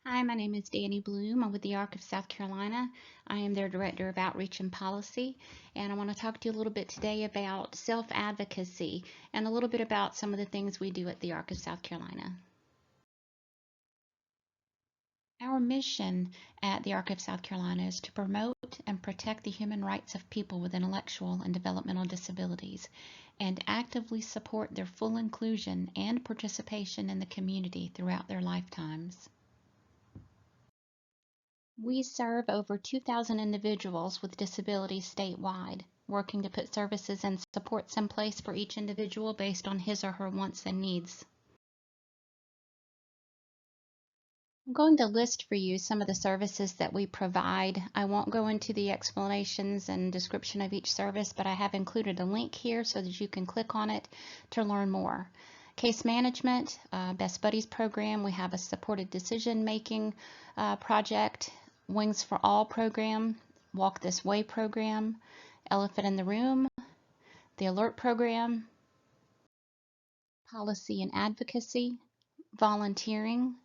Hi, my name is Danny Bloom. I'm with the ARC of South Carolina. I am their Director of Outreach and Policy, and I want to talk to you a little bit today about self-advocacy and a little bit about some of the things we do at the ARC of South Carolina. Our mission at the ARC of South Carolina is to promote and protect the human rights of people with intellectual and developmental disabilities and actively support their full inclusion and participation in the community throughout their lifetimes. We serve over 2,000 individuals with disabilities statewide, working to put services and supports in place for each individual based on his or her wants and needs. I'm going to list for you some of the services that we provide. I won't go into the explanations and description of each service, but I have included a link here so that you can click on it to learn more. Case management, Best Buddies program, we have a supported decision making project, Wings for All program, Walk This Way program, Elephant in the Room, the Alert program, Policy and Advocacy, Volunteering,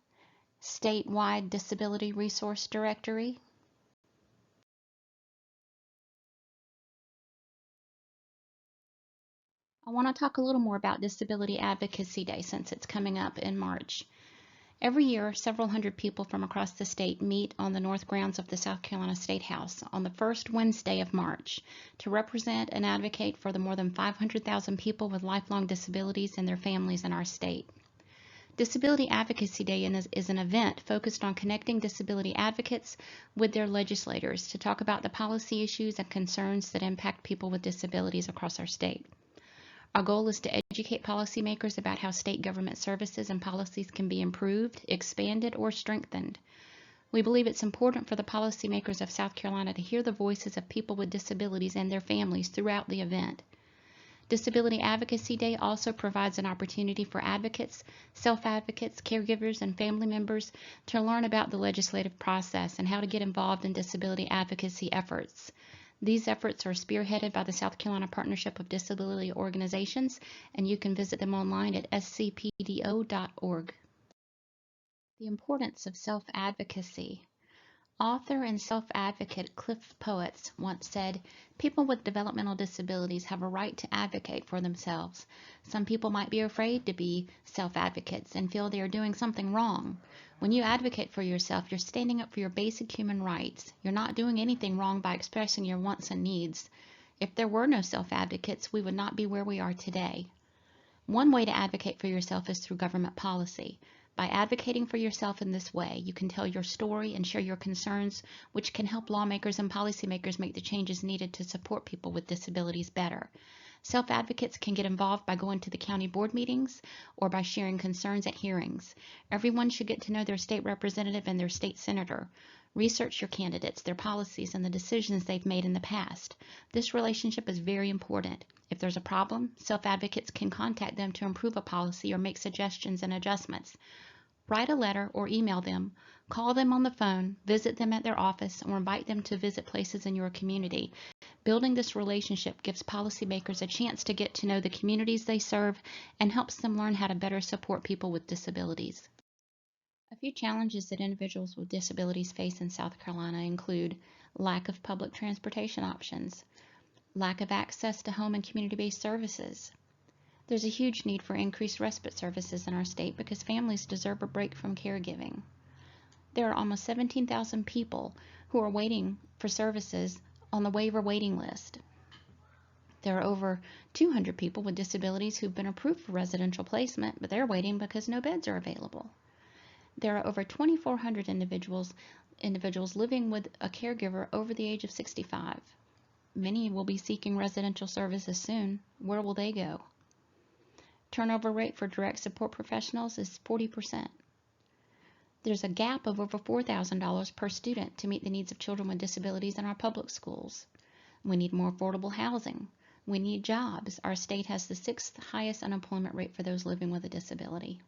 Statewide Disability Resource Directory. I want to talk a little more about Disability Advocacy Day since it's coming up in March. Every year, several hundred people from across the state meet on the north grounds of the South Carolina State House on the first Wednesday of March to represent and advocate for the more than 500,000 people with lifelong disabilities and their families in our state. Disability Advocacy Day is an event focused on connecting disability advocates with their legislators to talk about the policy issues and concerns that impact people with disabilities across our state. Our goal is to educate policymakers about how state government services and policies can be improved, expanded, or strengthened. We believe it's important for the policymakers of South Carolina to hear the voices of people with disabilities and their families throughout the event. Disability Advocacy Day also provides an opportunity for advocates, self-advocates, caregivers, and family members to learn about the legislative process and how to get involved in disability advocacy efforts. These efforts are spearheaded by the South Carolina Partnership of Disability Organizations, and you can visit them online at scpdo.org. The importance of self-advocacy. Author and self-advocate Cliff Poets once said, "People with developmental disabilities have a right to advocate for themselves. Some people might be afraid to be self-advocates and feel they are doing something wrong. When you advocate for yourself, you're standing up for your basic human rights. You're not doing anything wrong by expressing your wants and needs. If there were no self-advocates, we would not be where we are today." One way to advocate for yourself is through government policy. By advocating for yourself in this way, you can tell your story and share your concerns, which can help lawmakers and policymakers make the changes needed to support people with disabilities better. Self-advocates can get involved by going to the county board meetings or by sharing concerns at hearings. Everyone should get to know their state representative and their state senator. Research your candidates, their policies, and the decisions they've made in the past. This relationship is very important. If there's a problem, self-advocates can contact them to improve a policy or make suggestions and adjustments. Write a letter or email them, call them on the phone, visit them at their office, or invite them to visit places in your community. Building this relationship gives policymakers a chance to get to know the communities they serve and helps them learn how to better support people with disabilities. A few challenges that individuals with disabilities face in South Carolina include lack of public transportation options, lack of access to home and community-based services. There's a huge need for increased respite services in our state because families deserve a break from caregiving. There are almost 17,000 people who are waiting for services on the waiver waiting list. There are over 200 people with disabilities who've been approved for residential placement, but they're waiting because no beds are available. There are over 2,400 individuals living with a caregiver over the age of 65. Many will be seeking residential services soon. Where will they go? Turnover rate for direct support professionals is 40%. There's a gap of over $4,000 per student to meet the needs of children with disabilities in our public schools. We need more affordable housing. We need jobs. Our state has the 6th highest unemployment rate for those living with a disability.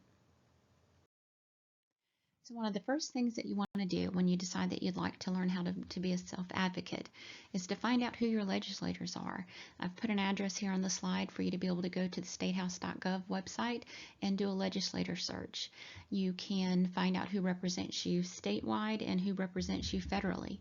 So one of the first things that you want to do when you decide that you'd like to learn how to be a self-advocate is to find out who your legislators are. I've put an address here on the slide for you to be able to go to the statehouse.gov website and do a legislator search. You can find out who represents you statewide and who represents you federally.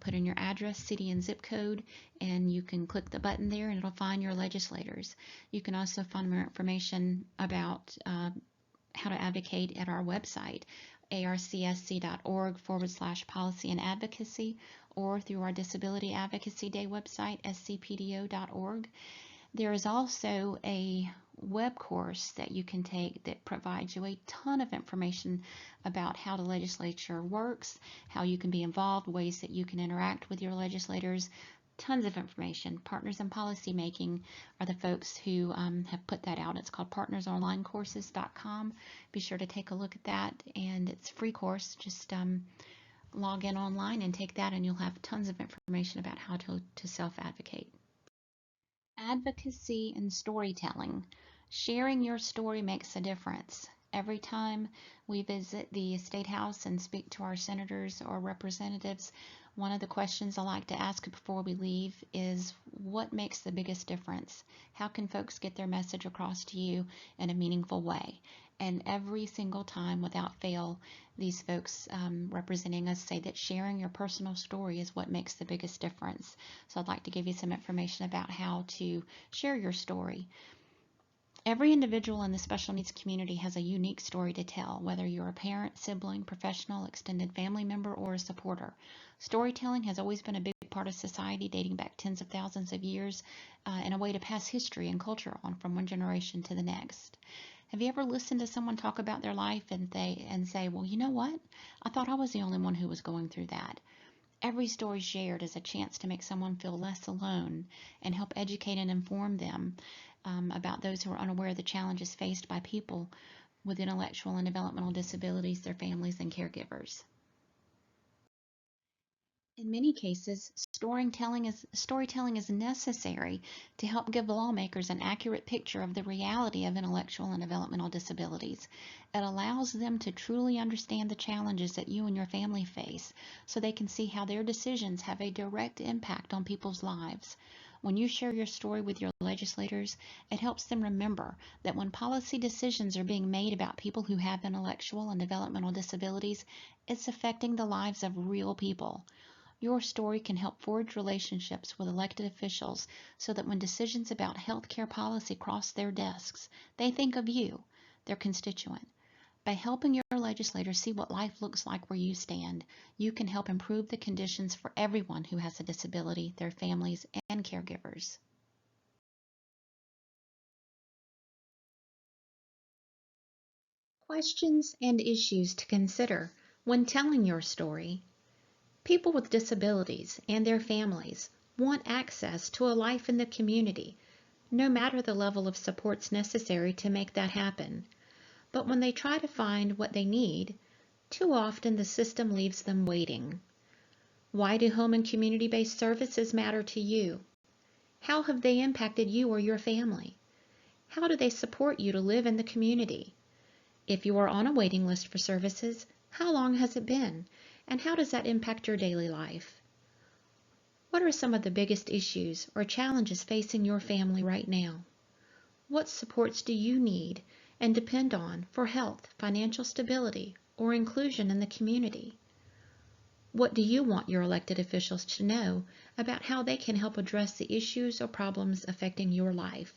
Put in your address, city, and zip code, and you can click the button there and it'll find your legislators. You can also find more information about how to advocate at our website, arcsc.org/policy and advocacy, or through our Disability Advocacy Day website, scpdo.org. There is also a web course that you can take that provides you a ton of information about how the legislature works, how you can be involved, ways that you can interact with your legislators. Tons of information. Partners in Policymaking are the folks who have put that out. It's called partnersonlinecourses.com. Be sure to take a look at that, and it's a free course. Just log in online and take that, and you'll have tons of information about how to self-advocate. Advocacy and storytelling. Sharing your story makes a difference. Every time we visit the State House and speak to our senators or representatives, one of the questions I like to ask before we leave is, what makes the biggest difference? How can folks get their message across to you in a meaningful way? And every single time, without fail, these folks representing us say that sharing your personal story is what makes the biggest difference. So I'd like to give you some information about how to share your story. Every individual in the special needs community has a unique story to tell, whether you're a parent, sibling, professional, extended family member, or a supporter. Storytelling has always been a big part of society, dating back tens of thousands of years, and a way to pass history and culture on from one generation to the next. Have you ever listened to someone talk about their life and say, well, you know what? I thought I was the only one who was going through that. Every story shared is a chance to make someone feel less alone and help educate and inform them about those who are unaware of the challenges faced by people with intellectual and developmental disabilities, their families, and caregivers. In many cases, storytelling is necessary to help give lawmakers an accurate picture of the reality of intellectual and developmental disabilities. It allows them to truly understand the challenges that you and your family face, so they can see how their decisions have a direct impact on people's lives. When you share your story with your legislators, it helps them remember that when policy decisions are being made about people who have intellectual and developmental disabilities, it's affecting the lives of real people. Your story can help forge relationships with elected officials so that when decisions about healthcare policy cross their desks, they think of you, their constituent. By helping your legislators see what life looks like where you stand, you can help improve the conditions for everyone who has a disability, their families, and caregivers. Questions and issues to consider when telling your story. People with disabilities and their families want access to a life in the community, no matter the level of supports necessary to make that happen. But when they try to find what they need, too often the system leaves them waiting. Why do home and community-based services matter to you? How have they impacted you or your family? How do they support you to live in the community? If you are on a waiting list for services, how long has it been? And how does that impact your daily life? What are some of the biggest issues or challenges facing your family right now? What supports do you need and depend on for health, financial stability, or inclusion in the community? What do you want your elected officials to know about how they can help address the issues or problems affecting your life?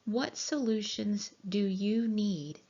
What solutions do you need?